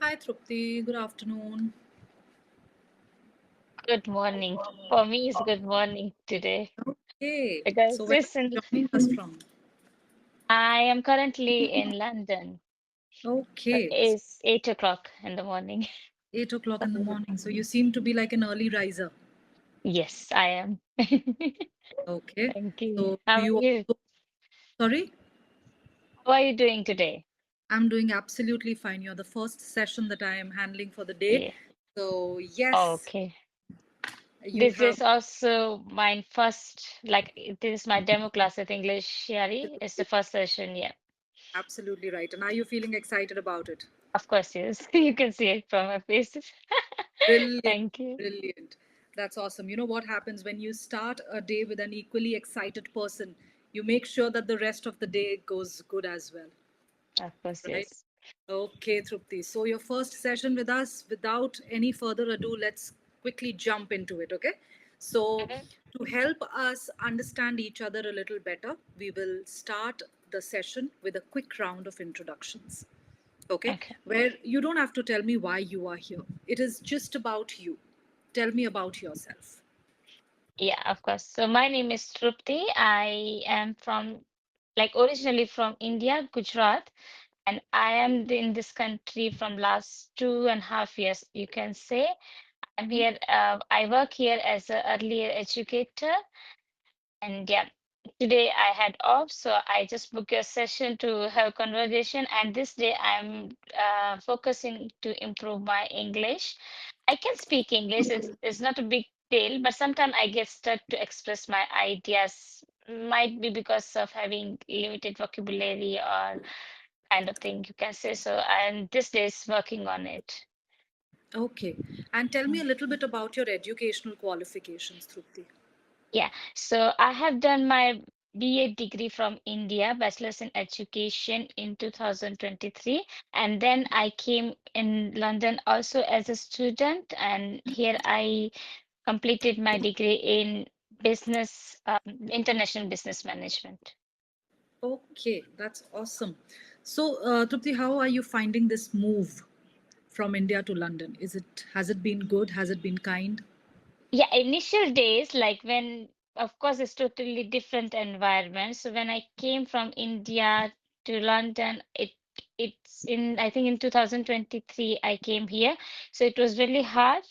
Hi, Trupti. Good afternoon. Good morning. For me, it's good morning today Okay, because so where this are in you joining us from? I am currently in London. Okay, so It's 8 o'clock in the morning. 8 o'clock in the morning. So you seem to be like an early riser. Yes, I am. Okay, Thank you. so do How are you you? also, sorry? How are you doing today? I'm doing absolutely fine. You're the first session that I am handling for the day. Yeah. So, yes, Okay. you This have is also my first, this is my demo class at English Yari. It's the absolutely, first session. Yeah. absolutely right. And are you feeling excited about it? Of course, yes. You can see it from my face. Brilliant, Thank you. brilliant. That's awesome. You know what happens when you start a day with an equally excited person? You make sure that the rest of the day goes good as well, Of course, right? yes. Okay, Trupti. So, your first session with us, without any further ado, let's quickly jump into it, okay? So, Mhm. to help us understand each other a little better, we will start the session with a quick round of introductions, okay? Okay. Where you don't have to tell me why you are here, it is just about you. Tell me about yourself. Yeah, of course. So my name is Trupti. I am from, originally from India, Gujarat, and I am in this country from last 2.5 years, you can say. I'm here, I work here as an earlier educator, and yeah, today I had off, so I just booked a session to have conversation. And this day I'm focusing to improve my English. I can speak English. It's not a big deal, but sometimes I get stuck to express my ideas. Might be because of having limited vocabulary or kind of thing you can say. So, and this day is working on it. Okay. And tell me a little bit about your educational qualifications, Trupti. Yeah, so I have done my BA degree from India, Bachelor's in Education in 2023, and then I came in London also as a student, and here I completed my degree in business, international business management. Okay, that's awesome. So, Trupti, how are you finding this move from India to London? Has it been good? Has it been kind? Yeah, initial days, like when, of course, it's totally different environment. So when I came from India to London, it's in, I think in 2023 I came here. So it was really hard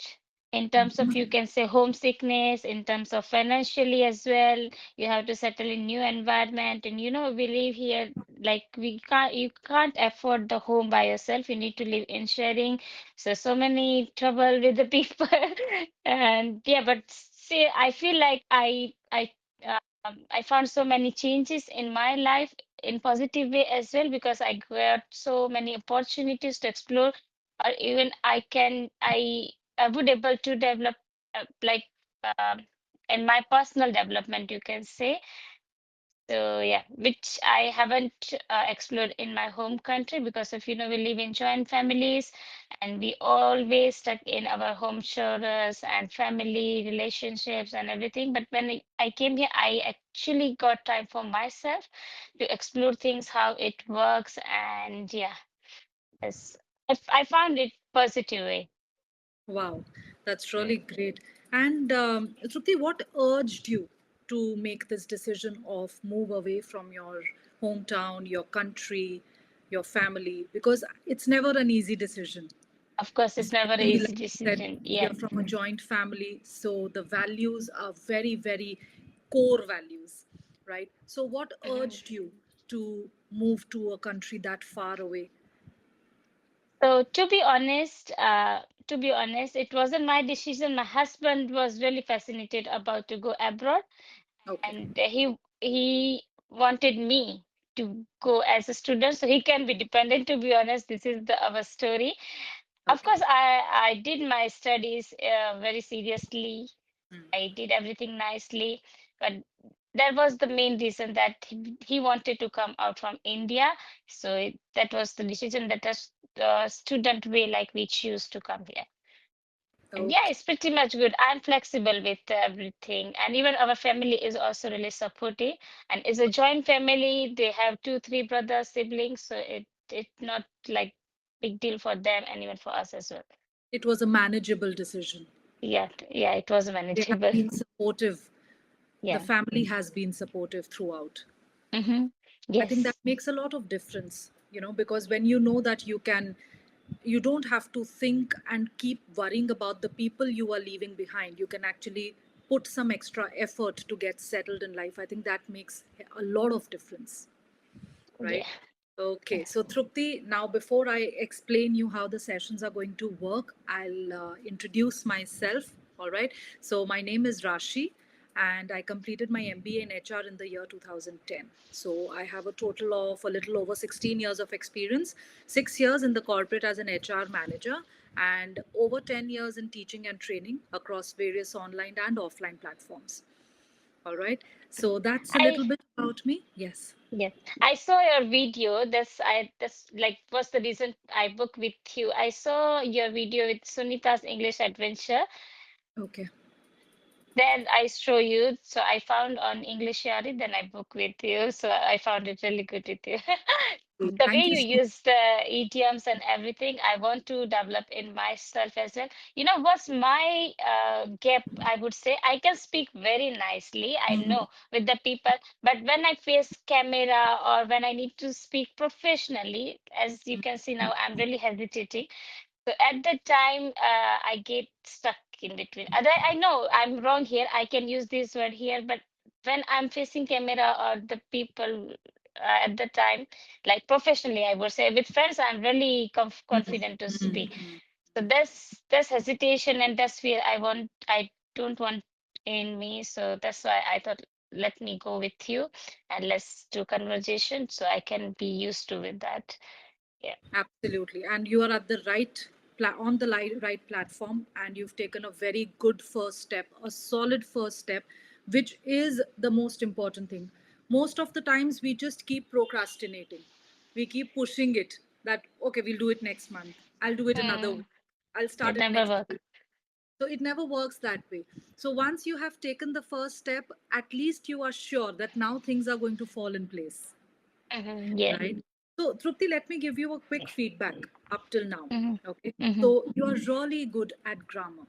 in terms of, you can say, homesickness, in terms of financially as well. You have to settle in new environment, and we live here, like you can't afford the home by yourself. You need to live in sharing. So many trouble with the people. And yeah, but see, I feel like I found so many changes in my life in positive way as well, because I got so many opportunities to explore, or even I would able to develop, um, in my personal development, you can say. So yeah, which I haven't explored in my home country, because of, we live in joint families, and we always stuck in our home chores and family relationships and everything. But when I came here, I actually got time for myself to explore things, how it works, and yeah, yes, I found it positive way. Wow, that's really great. And Trupti, what urged you to make this decision of move away from your hometown, your country, your family? Because it's never an easy decision. Of course, it's never an Especially, like easy you said, decision. we Yeah. are from a joint family, so the values are very, very core values, right? So, what Mhm. urged you to move to a country that far away? So to be honest, it wasn't my decision. My husband was really fascinated about to go abroad, Okay, and he wanted me to go as a student so he can be dependent. To be honest, this is our story. Of okay, course, I did my studies very seriously. mm, I did everything nicely, but that was the main reason that he wanted to come out from India. So that was the decision, that was the student way, like we choose to come here. And yeah, okay, it's pretty much good. I'm flexible with everything, and even our family is also really supportive. And it's a joint family. They have two, three brothers, siblings, so it not like big deal for them and even for us as well. It was a manageable decision. Yeah, yeah, it was They have manageable. been supportive. The Yeah. family has been supportive throughout. Mm-hmm. I think that Yes. makes a lot of difference, because when you know that you don't have to think and keep worrying about the people you are leaving behind. You can actually put some extra effort to get settled in life. I think that makes a lot of difference, Yeah. right? Okay, so Trupti, now before I explain you how the sessions are going to work, I'll introduce myself. All right. So my name is Rashi, and I completed my MBA in HR in the year 2010. So I have a total of a little over 16 years of experience, 6 years in the corporate as an HR manager, and over 10 years in teaching and training across various online and offline platforms. All right. So that's a I little bit about me. Yes. Yes, I saw your video. That's like was the reason I booked with you. I saw your video with Sunita's English Adventure. Okay. Then I show you. So I found on EnglishYaari, then I book with you. So I found it really good with you. The way Thank you you so use the idioms and everything, I want to develop in myself as well. You know, what's my gap? I would say I can speak very nicely. I much. know with the people, but when I face camera or when I need to speak professionally, as you can see now, I'm really hesitating. So at the time, I get stuck in between. I know I'm wrong here. I can use this word here, but when I'm facing camera or the people at the time, like professionally, I would say with friends, I'm really confident to speak. So there's hesitation and that's fear. I don't want in me. So that's why I thought, let me go with you and let's do conversation so I can be used to with that. Yeah. Absolutely. And you are at the on the right platform, and you've taken a very good first step, a solid first step, which is the most important thing. Most of the times we just keep procrastinating. We keep pushing it that, okay, we'll do it next month. I'll do it another week. Hmm. I'll It start it never next work. week. So it never works that way. So once you have taken the first step, at least you are sure that now things are going to fall in place, Yeah. right? So, Trupti, let me give you a quick feedback up till now. Hmm. Okay. Hmm. So, you are really good at grammar.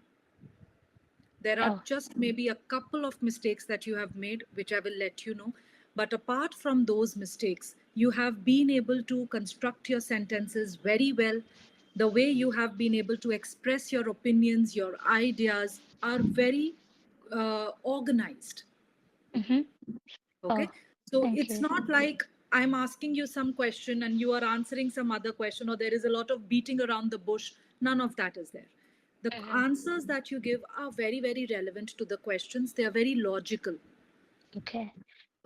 There are Oh. just maybe a couple of mistakes that you have made, which I will let you know. But apart from those mistakes, you have been able to construct your sentences very well. The way you have been able to express your opinions, your ideas are very organized. Hmm. Okay. Oh, So thank it's you. not like I'm asking you some question and you are answering some other question, or there is a lot of beating around the bush. None of that is there. The Hmm. answers that you give are very, very relevant to the questions. They are very logical. Okay.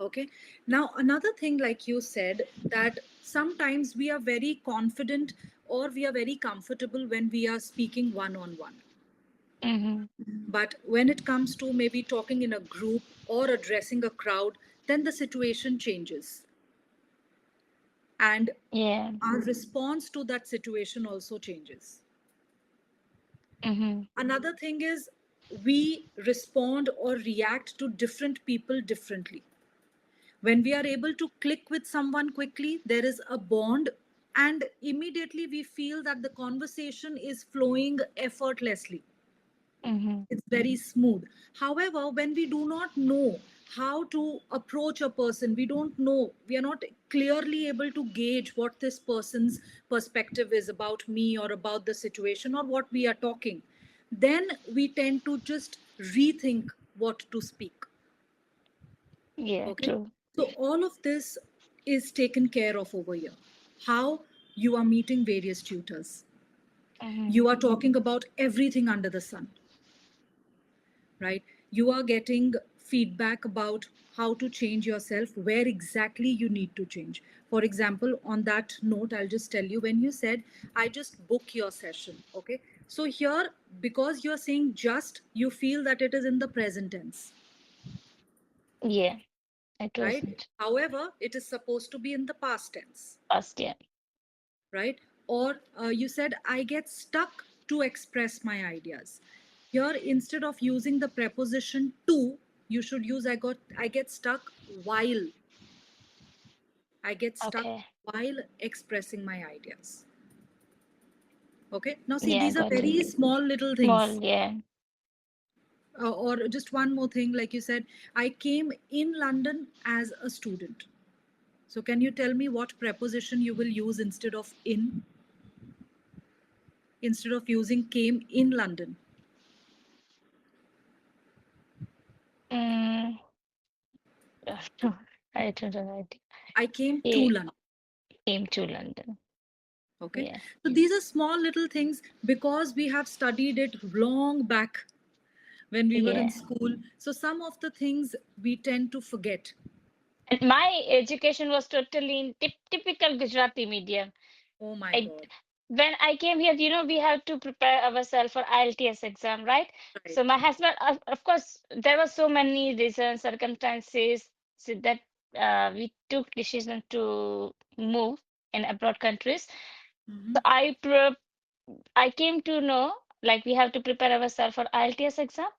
Okay. Now, another thing, like you said, that sometimes we are very confident or we are very comfortable when we are speaking one on one. Hmm. But when it comes to maybe talking in a group or addressing a crowd, then the situation changes. And Yeah. our response to that situation also changes. Hmm. Another thing is we respond or react to different people differently. When we are able to click with someone quickly, there is a bond, and immediately we feel that the conversation is flowing effortlessly. Hmm. It's very smooth. However, when we do not know how to approach a person, we don't know, we are not clearly able to gauge what this person's perspective is about me or about the situation or what we are talking, then we tend to just rethink what to speak. Yeah. Okay. True. So all of this is taken care of over here. How you are meeting various tutors. Hmm. You are talking about everything under the sun, right? You are getting feedback about how to change yourself, where exactly you need to change. For example, on that note, I'll just tell you when you said, I just book your session. Okay. So here, because you're saying just, you feel that it is in the present tense, Yeah. It right? wasn't However, it is supposed to be in the past tense, past. Yeah. right? Or you said, I get stuck to express my ideas. Here, instead of using the preposition to, you should use I get stuck while. I get stuck Okay. while expressing my ideas. Okay. Now, see, Yeah, these are got very it. small little Small, things. yeah. Or just one more thing, like you said, I came in London as a student. So, can you tell me what preposition you will use instead of in, instead of using came in London? Mm, I don't know. I came to He London. came to London. Okay. Yeah. So, these are small little things because we have studied it long back when we were in Yeah. school. So, some of the things we tend to forget. And my education was totally in typical Gujarati medium. Oh my I God. when I came here, we have to prepare ourselves for IELTS exam, right? Right. So my husband, of course, there were so many reasons, circumstances, so that we took decision to move in abroad countries. So I came to know like we have to prepare ourselves for IELTS exam.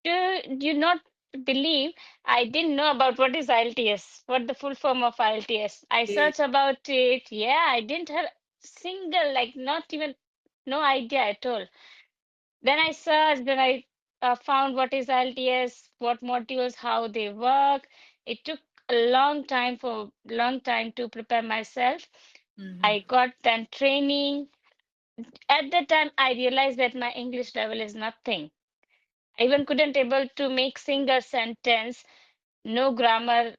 Do you not believe I didn't know about what is IELTS, what the full form of IELTS? I Okay. searched about it. Yeah, I didn't have single, like not even no idea at all. Then I searched, then I found what is IELTS, what modules, how they work. It took a long time to prepare myself. Hmm. I got then training. At the time, I realized that my English level is nothing. I even couldn't able to make single sentence, no grammar.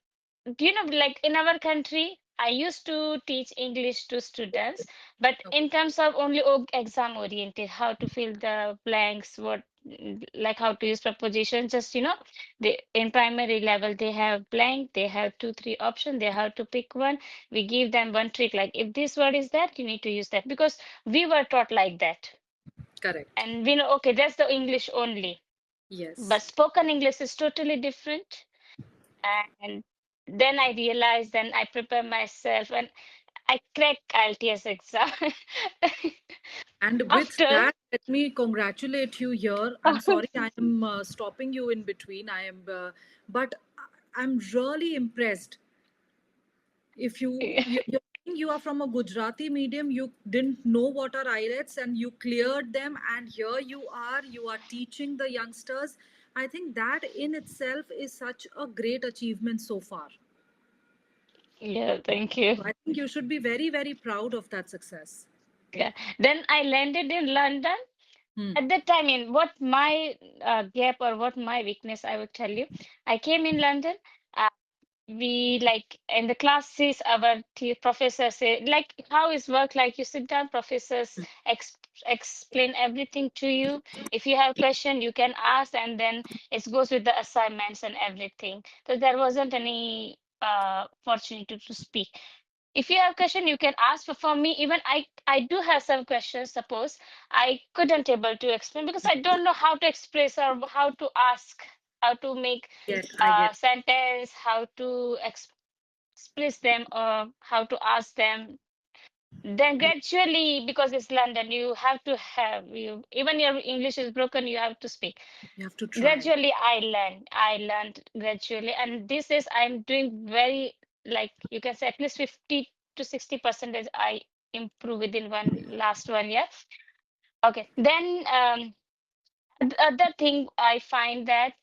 Do you know, like in our country, I used to teach English to students, but Okay. in terms of only exam oriented, how to fill the blanks, like how to use prepositions, just they in primary level they have blank, they have two, three options, they have to pick one. We give them one trick, like if this word is that, you need to use that because we were taught like that, Correct. and we know okay, that's the English only. Yes. But spoken English is totally different. And then I realized, then I prepare myself and I crack IELTS exam. And with After, that, let me congratulate you here. I'm sorry I am stopping you in between. But I'm really impressed. If you're saying you are from a Gujarati medium, you didn't know what are IELTS and you cleared them, and here you are teaching the youngsters. I think that in itself is such a great achievement so far. yeah, thank you. So I think you should be very, very proud of that success. Yeah. Then I landed in London. Hmm. At that time, in what my gap or what my weakness, I would tell you, I came in London. uh, we like in the classes our professors say like how is work, like you sit down, professors explain everything to you. If you have question you can ask, and then it goes with the assignments and everything, so there wasn't any opportunity to speak. If you have question you can ask, for me even I do have some questions. Suppose I couldn't able to explain because I don't know how to express or how to ask, how to make Yes, I get. sentence, how to express them or how to ask them. Then Yeah, gradually, because it's London, you have to have you even your English is broken, you have to speak. you have to try. Gradually, I learned gradually, and this is I'm doing very, like you can say at least 50 to 60% I improve within one last 1 year. Okay, then the other thing I find that.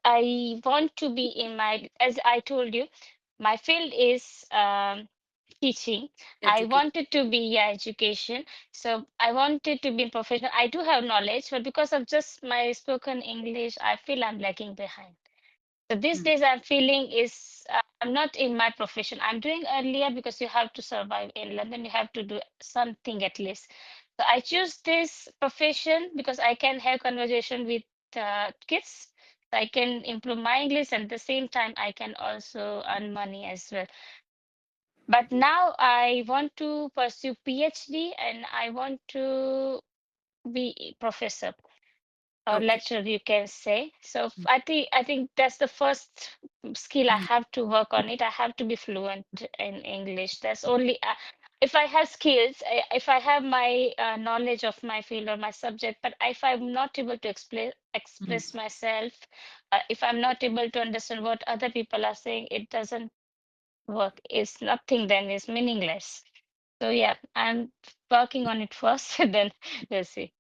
I want to be in my, as I told you, my field is teaching. I Educate. wanted to be, yeah, education. So I wanted to be in professional. I do have knowledge, but because of just my spoken English, I feel I'm lagging behind. So these Hmm. days I'm feeling is I'm not in my profession. I'm doing earlier because you have to survive in London. You have to do something at least. So I choose this profession because I can have conversation with kids. So I can improve my English and at the same time I can also earn money as well. But now I want to pursue PhD and I want to be a professor or Okay. lecturer, you can say. So I think that's the first skill I Hmm. have to work on it. I have to be fluent in English. That's only if I have skills, if I have my knowledge of my field or my subject, but if I'm not able to Hmm. express myself, if I'm not able to understand what other people are saying, it doesn't work. It's nothing. Then it's meaningless. So yeah, I'm working on it first, and then we'll see.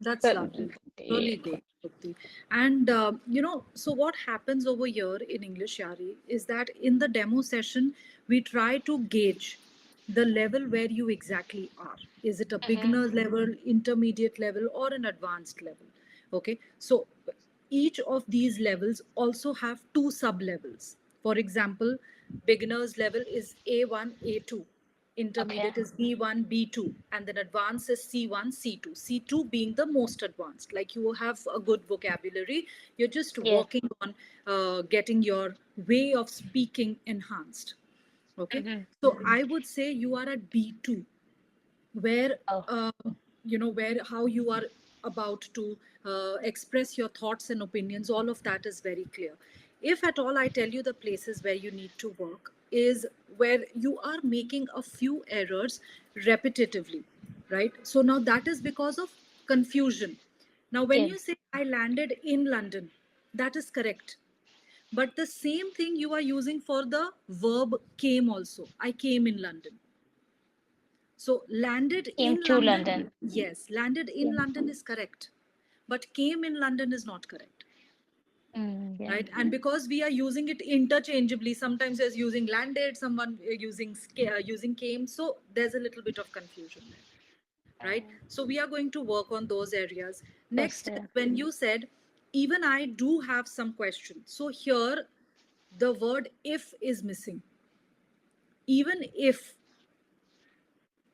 That's But lovely. yeah. Really great, Trupti. And so what happens over here in English Yari is that in the demo session, we try to gauge the level where you exactly are. Is it a Hmm. beginner level, intermediate level, or an advanced level? Okay. So each of these levels also have two sub levels. For example, beginners level is A1, A2, Okay. intermediate is B1, B2, and then advanced is C1, C2. C2 being the most advanced. Like you have a good vocabulary, you're just Yeah. working on getting your way of speaking enhanced. Okay, Hmm. so I would say you are at B2, where Oh, uh, where how you are about to express your thoughts and opinions, all of that is very clear. If at all I tell you the places where you need to work is where you are making a few errors repetitively, right? So now that is because of confusion. Now when yeah. you say I landed in London, that is correct, but the same thing you are using for the verb came also. I came in London. So landed Came in to London, London. yes, landed in Yeah. London is correct. But came in London is not correct. Mm, yeah. Right? And because we are using it interchangeably, sometimes there's using landed, someone using came. So there's a little bit of confusion there. Right? Mm, So we are going to work on those areas. that's Next, when you said, even I do have some questions. So here the word if is missing. Even if,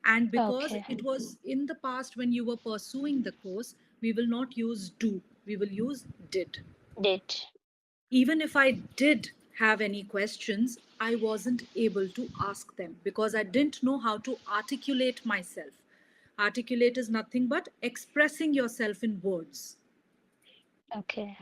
and because okay. it was in the past when you were pursuing the course, we will not use do, we will use did. Did. Even if I did have any questions, I wasn't able to ask them because I didn't know how to articulate myself. Articulate is nothing but expressing yourself in words. Okay.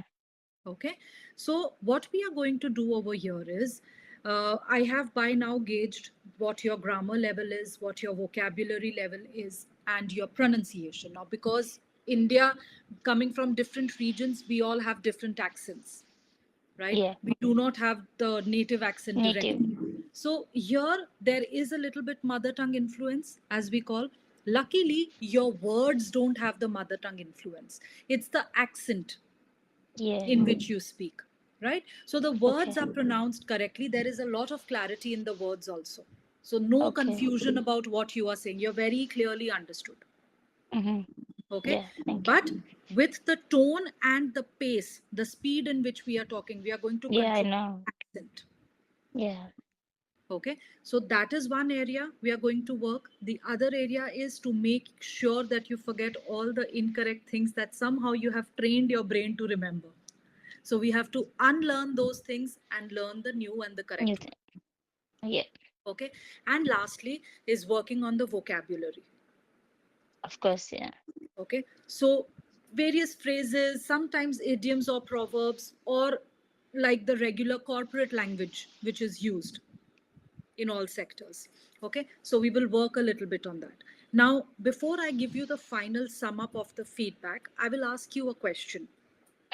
Okay, so what we are going to do over here is I have by now gauged what your grammar level is, what your vocabulary level is, and your pronunciation. Now, because India, coming from different regions, we all have different accents, right? Yeah. We do not have the native accent Native. directly. So, here there is a little bit mother tongue influence, as we call. Luckily, your words don't have the mother tongue influence, it's the accent Yeah. in which you speak, right? So the words Okay. are pronounced correctly. There is a lot of clarity in the words also. So no Okay. confusion about what you are saying. You're very clearly understood. Mm-hmm. Okay. Yeah. Thank you. But with the tone and the pace, the speed in which we are talking, we are going to Yeah, I control know. accent. Yeah. Okay. So that is one area we are going to work. The other area is to make sure that you forget all the incorrect things that somehow you have trained your brain to remember. So we have to unlearn those things and learn the new and the You correct one. think? Yeah. Okay. And lastly is working on the vocabulary. Of course. Yeah. Okay. So various phrases, sometimes idioms or proverbs, or like the regular corporate language which is used in all sectors. Okay. So we will work a little bit on that. Now, before I give you the final sum up of the feedback, I will ask you a question.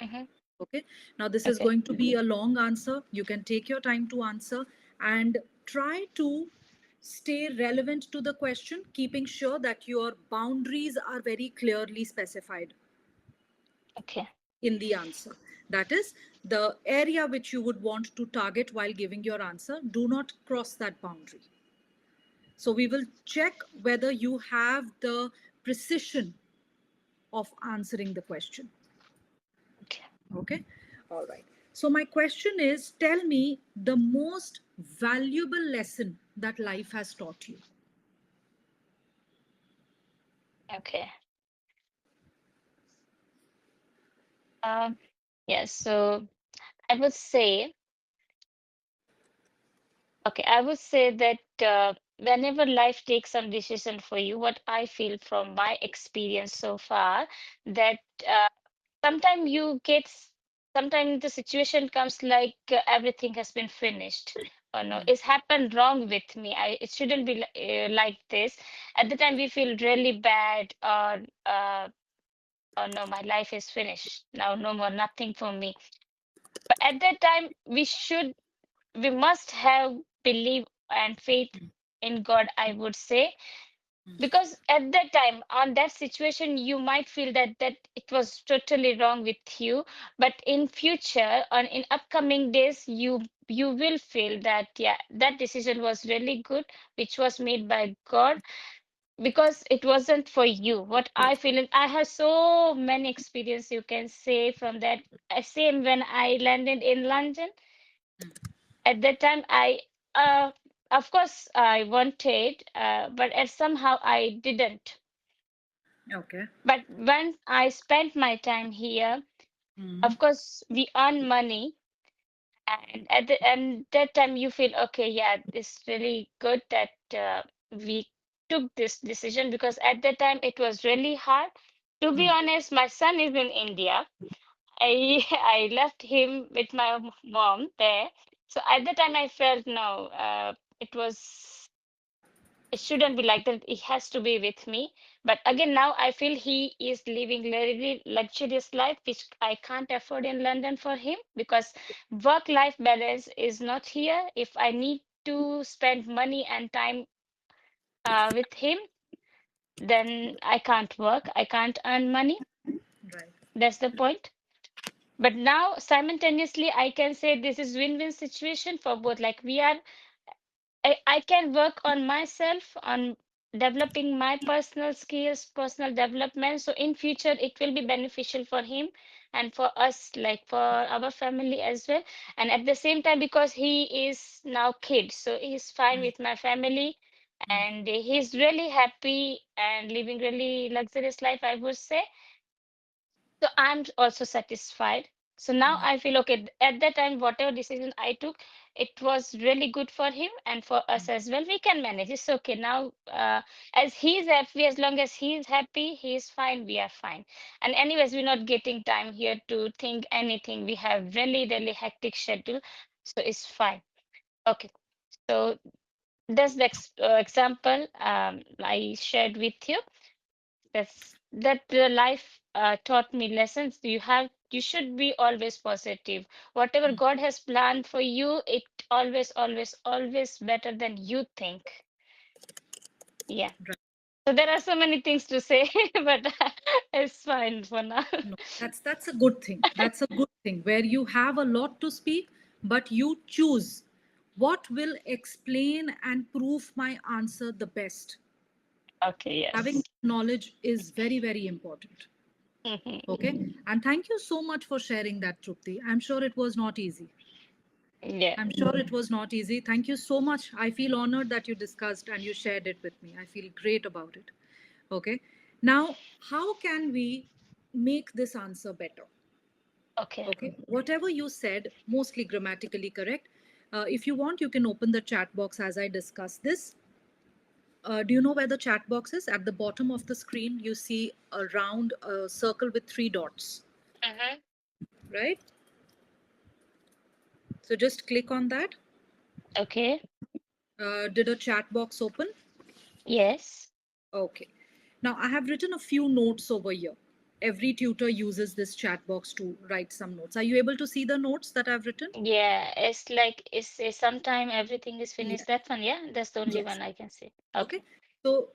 Mm-hmm. Okay. Now, this is Okay. going to be a long answer. You can take your time to answer and try to stay relevant to the question, keeping sure that your boundaries are very clearly specified Okay. in the answer. That is the area which you would want to target while giving your answer. Do not cross that boundary. So, we will check whether you have the precision of answering the question. Okay. Okay. All right. So, my question is, tell me the most valuable lesson that life has taught you. Okay. Um. Yeah. So I would say. Okay. I would say that whenever life takes some decision for you, what I feel from my experience so far, that uh, sometimes sometimes the situation comes like everything has been finished. Oh no, it's happened wrong with me. It shouldn't be like this. At the time, we feel really bad, or oh no, my life is finished now. No more, nothing for me. But at that time, we must have belief and faith in God, I would say, because at that time, on that situation, you might feel that it was totally wrong with you, but in future, on in upcoming days, you will feel that, yeah, that decision was really good, which was made by God, because it wasn't for you. What I feel, and I have so many experience, you can say, from that. Same when I landed in London. At that time, uh, of course, I wanted, but somehow I didn't. Okay. But when I spent my time here, Mm-hmm. of course, we earn money, and and that time you feel, okay, yeah, it's really good that we took this decision, because at that time it was really hard. To be honest, my son is in India. I I left him with my mom there. So at the time I felt no, it was, it shouldn't be like that. It has to be with me. But again, now I feel he is living really luxurious life, which I can't afford in London for him, because work-life balance is not here. If I need to spend money and time with him, then I can't work. I can't earn money. Right. That's the point. But now simultaneously, I can say this is win-win situation for both. Like we are, I can work on myself, on developing my personal skills, personal development. So in future, it will be beneficial for him and for us, like for our family as well. And at the same time, because he is now kid, so he's fine with my family, and he's really happy and living really luxurious life, I would say. So I'm also satisfied. So now I feel okay. At that time, whatever decision I took, it was really good for him and for us as well. We can manage. It's okay. Now, as he's happy, as long as he's happy, he's fine, we are fine. And anyways, we're not getting time here to think anything. We have really, really hectic schedule. So it's fine. Okay. So that's the example I shared with you. That the life taught me lessons. You should be always positive. Whatever God has planned for you, it always, always, always better than you think. Yeah. Right. So there are so many things to say, but it's fine for now. No, that's a good thing. That's a good thing where you have a lot to speak, but you choose what will explain and prove my answer the best. Okay, Having yes. knowledge is very, very important. Mhm. Okay. And thank you so much for sharing that, Trupti. I'm sure it was not easy. Yeah. I'm sure it was not easy. Thank you so much. I feel honored that you discussed and you shared it with me. I feel great about it. Okay. Now, how can we make this answer better? Okay. Okay. Whatever you said, mostly grammatically correct. If you want, you can open the chat box as I discuss this. Do you know where the chat box is? At the bottom of the screen, you see a round circle with three dots, Mm-hmm. right? So just click on that. Okay. Did a chat box open? Yes. Okay. Now I have written a few notes over here. Every tutor uses this chat box to write some notes. Are you able to see the notes that I've written? Yeah. It's like it's sometime everything is Yeah. finished. That one, yeah. That's the only Yes. one I can see. Okay. Okay. So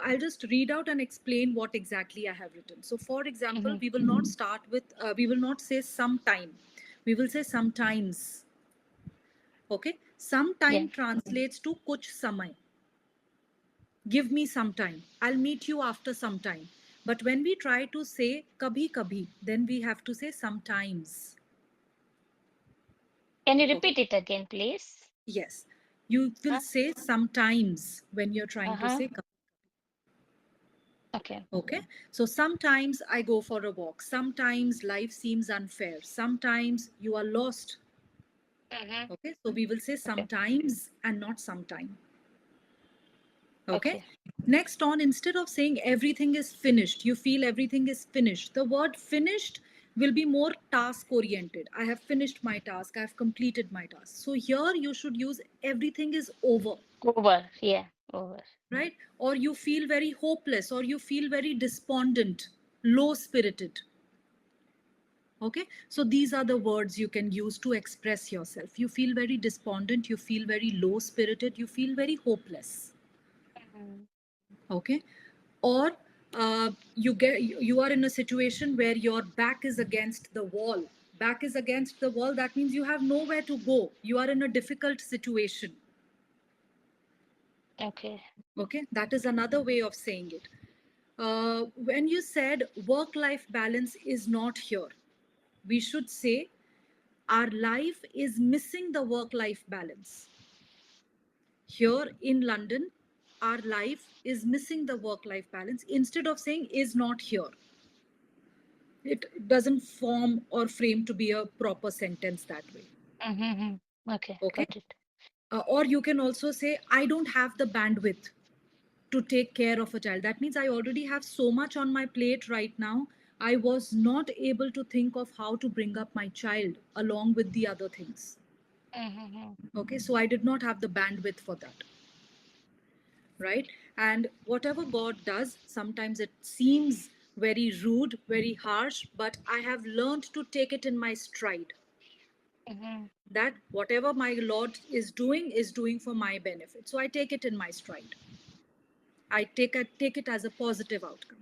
I'll just read out and explain what exactly I have written. So, for example, Mm-hmm. we will not start with, we will not say sometime. We will say sometimes. Okay. Yeah. Sometime translates to kuch samay. Give me some time. I'll meet you after some time. But when we try to say kabhi kabhi, then we have to say sometimes. Can you Okay. repeat it again, please? Yes. You will Huh? say sometimes when you're trying to Uh-huh. say kabhi. Okay. Okay. So sometimes I go for a walk. Sometimes life seems unfair. Sometimes you are lost. Mm-hmm. Okay. So we will say Okay. sometimes and not sometime. Okay. Okay. Next on, instead of saying everything is finished, you feel everything is finished. The word finished will be more task oriented. I have finished my task. I have completed my task. So here you should use everything is over, Over. Yeah. Over. right? Or you feel very hopeless or you feel very despondent, low spirited. Okay, so these are the words you can use to express yourself. You feel very despondent, you feel very low spirited, you feel very hopeless. Mm-hmm. Okay, or you are in a situation where your back is against the wall. Back is against the wall, that means you have nowhere to go, you are in a difficult situation. Okay. Okay, that is another way of saying it. When you said work life balance is not here, we should say our life is missing the work life balance. Here in London, our life is missing the work life balance. Instead of saying is not here, it doesn't form or frame to be a proper sentence that way. Mm-hmm. Okay, Okay. got it. Or you can also say, I don't have the bandwidth to take care of a child. That means I already have so much on my plate right now. I was not able to think of how to bring up my child along with the other things. Mm-hmm. Okay, so I did not have the bandwidth for that, right? And whatever God does, sometimes it seems very rude, very harsh, but I have learned to take it in my stride. Mm-hmm. That whatever my Lord is doing for my benefit. So I take it in my stride. I take it as a positive outcome.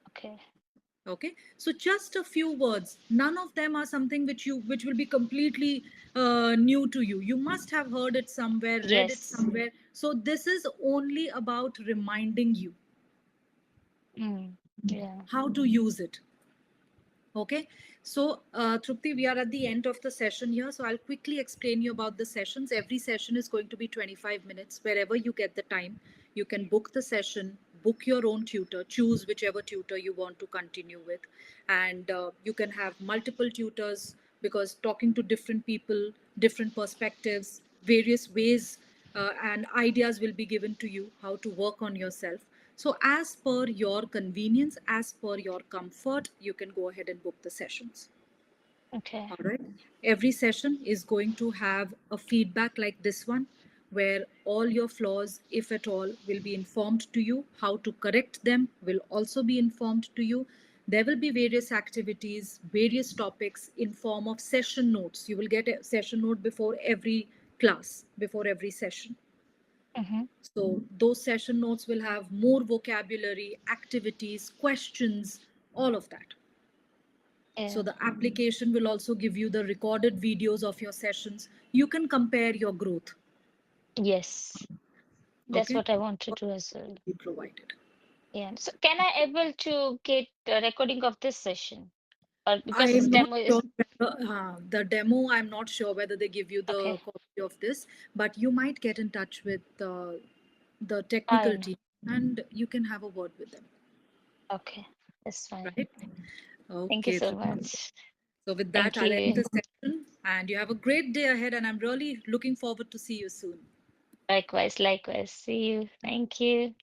Okay. Okay, so just a few words, none of them are something which will be completely new to you. You must have heard it somewhere, read it Yes. somewhere. So this is only about reminding you Mm. Yeah. how to use it. Okay, so Trupti, we are at the end of the session here. So I'll quickly explain you about the sessions. Every session is going to be 25 minutes. Wherever you get the time, you can book the session, book your own tutor, choose whichever tutor you want to continue with. And you can have multiple tutors because talking to different people, different perspectives, various ways and ideas will be given to you how to work on yourself. So, as per your convenience, as per your comfort, you can go ahead and book the sessions. Okay. All right. Every session is going to have a feedback like this one, where all your flaws, if at all, will be informed to you. How to correct them will also be informed to you. There will be various activities, various topics in form of session notes. You will get a session note before every class, before every session. Mm-hmm. So those session notes will have more vocabulary, activities, questions, all of that. So Yeah. the application will also give you the recorded videos of your sessions. You can compare your growth. Yes. That's Okay. what I want to do as well. Be provided. Yeah. So can I able to get a recording of this session? Or because this I'm not demo sure is whether the demo, I'm not sure whether they give you the okay. copy of this, but you might get in touch with the technical Fine. team and you can have a word with them. Okay. That's fine. Right? Thank you Okay. so much. So with that, Thank I'll end you. this session and you have a great day ahead and I'm really looking forward to see you soon. Likewise, likewise. See you. Thank you.